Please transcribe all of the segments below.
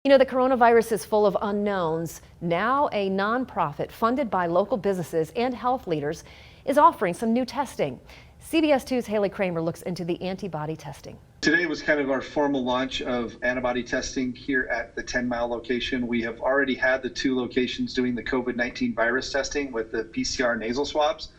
You know, the coronavirus is full of unknowns. Now, a nonprofit funded by local businesses and health leaders is offering some new testing. CBS 2's Haley Kramer looks into the antibody testing. Today was kind of our formal launch of antibody testing here at the 10-mile location. We have already had the 2 locations doing the COVID-19 virus testing with the PCR nasal swabs.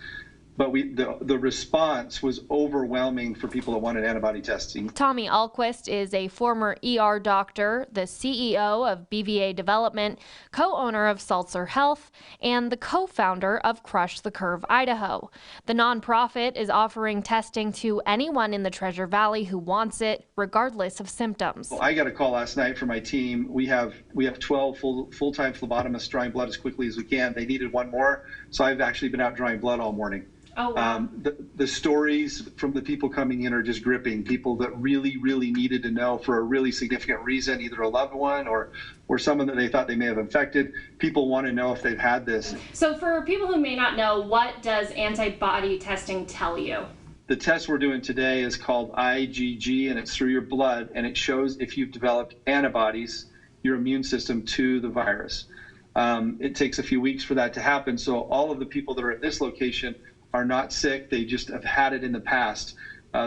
But the response was overwhelming for people that wanted antibody testing. Tommy Alquist is a former ER doctor, the CEO of BVA Development, co-owner of Seltzer Health, and the co-founder of Crush the Curve Idaho. The nonprofit is offering testing to anyone in the Treasure Valley who wants it, regardless of symptoms. Well, I got a call last night from my team. We have 12 full-time phlebotomists drawing blood as quickly as we can. They needed one more, so I've actually been out drawing blood all morning. Oh, wow. The stories from the people coming in are just gripping. People that really, really needed to know for a really significant reason, either a loved one or someone that they thought they may have infected. People want to know if they've had this. So for people who may not know, what does antibody testing tell you? The test we're doing today is called IgG, and it's through your blood, and it shows if you've developed antibodies, your immune system, to the virus. It takes a few weeks for that to happen, so all of the people that are at this location are not sick. They just have had it in the past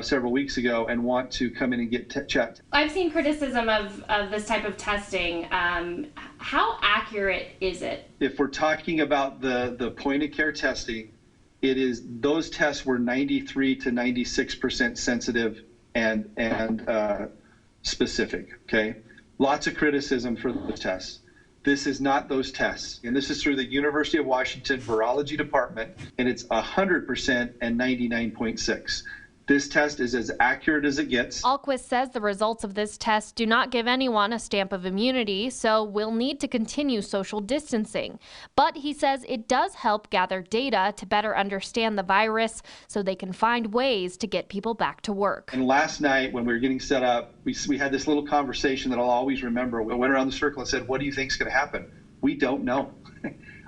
several weeks ago and want to come in and get checked. I've seen criticism of this type of testing. How accurate is it? If we're talking about the point of care testing, those tests were 93 to 96% sensitive and specific, okay? Lots of criticism for the tests. This is not those tests, and this is through the University of Washington Virology Department, and it's 100% and 99.6. This test is as accurate as it gets. Alquist says the results of this test do not give anyone a stamp of immunity, so we'll need to continue social distancing. But he says it does help gather data to better understand the virus so they can find ways to get people back to work. And last night when we were getting set up, we had this little conversation that I'll always remember. We went around the circle and said, what do you think is going to happen? We don't know.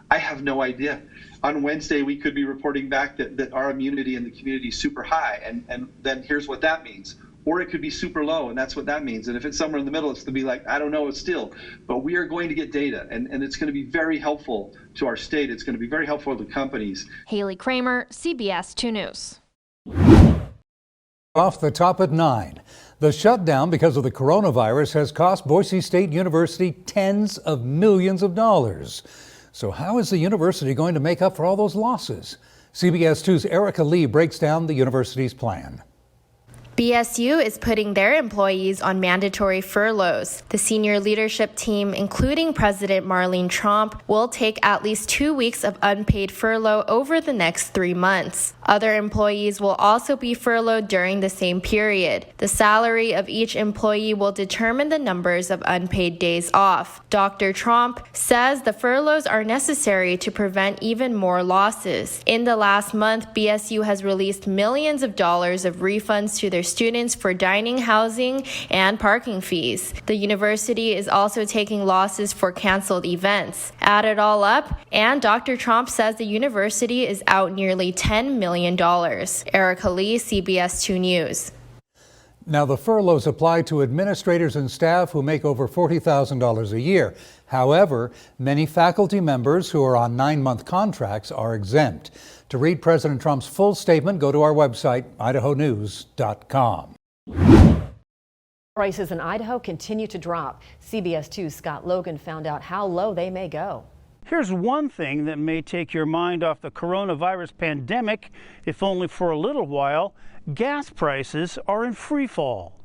I have no idea. On Wednesday, we could be reporting back that our immunity in the community is super high, and then here's what that means. Or it could be super low, and that's what that means. And if it's somewhere in the middle, it's going to be like, I don't know, it's still. But we are going to get data, and it's going to be very helpful to our state. It's going to be very helpful to companies. Haley Kramer, CBS 2 News. Off the top at 9. The shutdown because of the coronavirus has cost Boise State University tens of millions of dollars. So how is the university going to make up for all those losses? CBS 2's Erica Lee breaks down the university's plan. BSU is putting their employees on mandatory furloughs. The senior leadership team, including President Marlene Tromp, will take at least 2 weeks of unpaid furlough over the next 3 months. Other employees will also be furloughed during the same period. The salary of each employee will determine the numbers of unpaid days off. Dr. Tromp says the furloughs are necessary to prevent even more losses. In the last month, BSU has released millions of dollars of refunds to their students for dining, housing, and parking fees. The university is also taking losses for canceled events. Add it all up, and Dr. Tromp says the university is out nearly $10 million. Erica Lee, CBS 2 News. Now, the furloughs apply to administrators and staff who make over $40,000 a year. However, many faculty members who are on 9-month contracts are exempt. To read President Trump's full statement, go to our website, idahonews.com. Prices in Idaho continue to drop. CBS 2's Scott Logan found out how low they may go. Here's one thing that may take your mind off the coronavirus pandemic, if only for a little while. Gas prices are in free fall.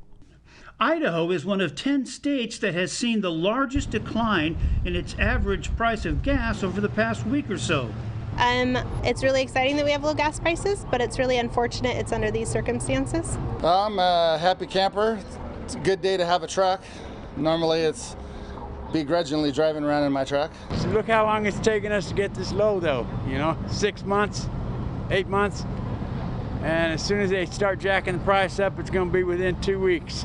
Idaho is one of 10 states that has seen the largest decline in its average price of gas over the past week or so. It's really exciting that we have low gas prices, but it's really unfortunate it's under these circumstances. I'm a happy camper. It's a good day to have a truck. Normally it's begrudgingly driving around in my truck. So look how long it's taken us to get this low though, 6 months, 8 months. And as soon as they start jacking the price up, it's going to be within 2 weeks.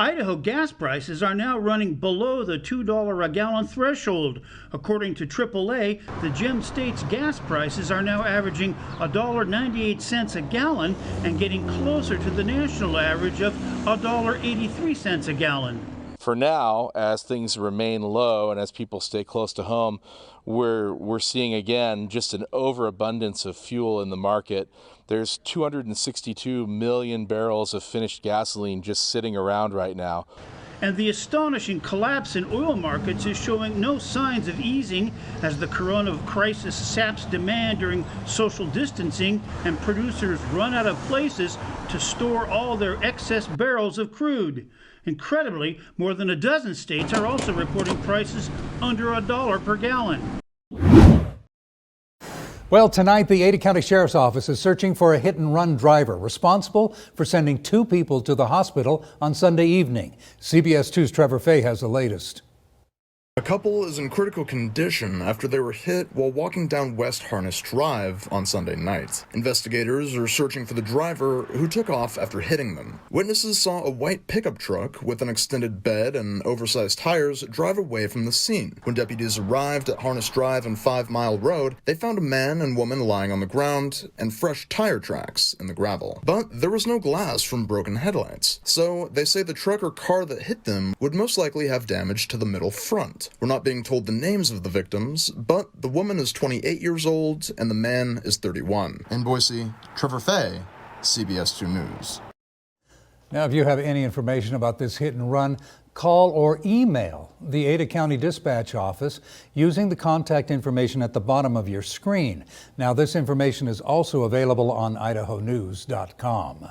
Idaho gas prices are now running below the $2 a gallon threshold. According to AAA, the Gem State's gas prices are now averaging $1.98 a gallon and getting closer to the national average of $1.83 a gallon. For now, as things remain low and as people stay close to home, we're seeing again just an overabundance of fuel in the market. There's 262 million barrels of finished gasoline just sitting around right now. And the astonishing collapse in oil markets is showing no signs of easing as the corona crisis saps demand during social distancing and producers run out of places to store all their excess barrels of crude. Incredibly, more than a dozen states are also reporting prices under $1 per gallon. Well, tonight the Ada County Sheriff's Office is searching for a hit-and-run driver responsible for sending 2 people to the hospital on Sunday evening. CBS 2's Trevor Fay has the latest. A couple is in critical condition after they were hit while walking down West Harness Drive on Sunday night. Investigators are searching for the driver who took off after hitting them. Witnesses saw a white pickup truck with an extended bed and oversized tires drive away from the scene. When deputies arrived at Harness Drive and 5 Mile Road, they found a man and woman lying on the ground and fresh tire tracks in the gravel. But there was no glass from broken headlights, so they say the truck or car that hit them would most likely have damage to the middle front. We're not being told the names of the victims, but the woman is 28 years old and the man is 31. In Boise, Trevor Fay, CBS 2 News. Now, if you have any information about this hit and run, call or email the Ada County Dispatch Office using the contact information at the bottom of your screen. Now, this information is also available on idahonews.com.